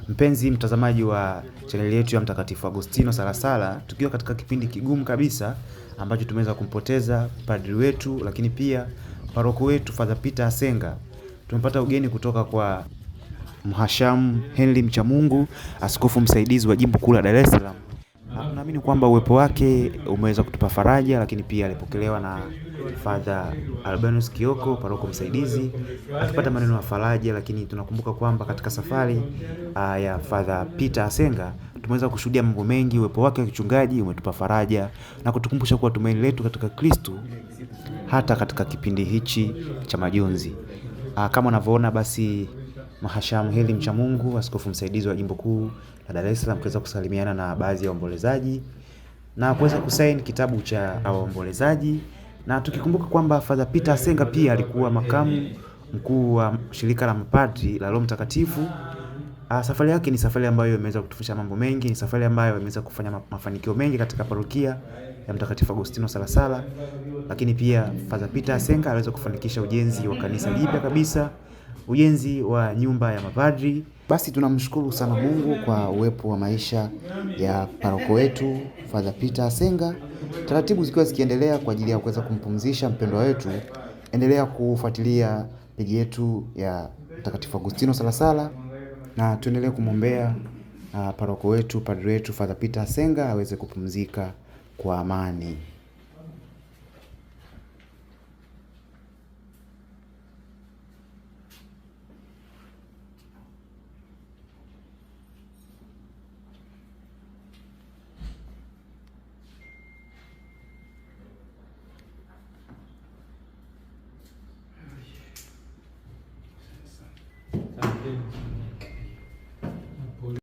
Mpenzi mtazamaji wa channel yetu ya Mtakatifu Agostino Salasala, tukiwa katika kipindi kigumu kabisa ambacho tumeweza kumpoteza padri wetu, lakini pia paroko wetu Father Peter Asenga. Tumepata ugeni kutoka kwa Mhashamu Henry Mchamungu, askofu msaidizi wa Jimbo Kuu la Dar es Salaam. Na tunaamini kwamba uwepo wake umeweza kutupa faraja, lakini pia alipokelewa na Father Albanus Kioko, paroko msaidizi, akipata maneno ya faraja. Lakini tunakumbuka kwamba katika safari ya Father Peter Asenga tumeweza kushuhudia mambo mengi. Uwepo wake wa kichungaji umetupa faraja na kutukumbusha kuwa tumaini letu katika Kristo hata katika kipindi hichi cha majonzi. Kama unavyoona basi Mhashamu Henry Mchamungu, askofu msaidizi wa Jimbo Kuu la Dar es Salaam, kuweza kusalimiana na baadhi ya waombolezaji na kuweza kusaini kitabu cha waombolezaji. Na tukikumbuka kwamba Father Peter Asenga pia alikuwa makamu mkuu wa shirika la mapadri la Roho Mtakatifu. Safari yake ni safari ambayo imeweza kutufundisha mambo mengi, ni safari ambayo imeweza kufanya mafanikio mengi katika parokia ya Mtakatifu Agostino Salasala. Lakini pia Father Peter Asenga aliweza kufanikisha ujenzi wa kanisa jipya kabisa, ujenzi wa nyumba ya mapadri. Basi tunamshukuru sana Mungu kwa uwepo wa maisha ya paroko wetu Father Peter Asenga. Taratibu zikiwa zikiendelea kwa ajili ya kuweza kumpumzisha mpendwa wetu, endelea kufuatilia peji yetu ya Mtakatifu Agostino Salasala na tuendelee kumwombea paroko wetu, padri wetu Father Peter Asenga aweze kupumzika kwa amani.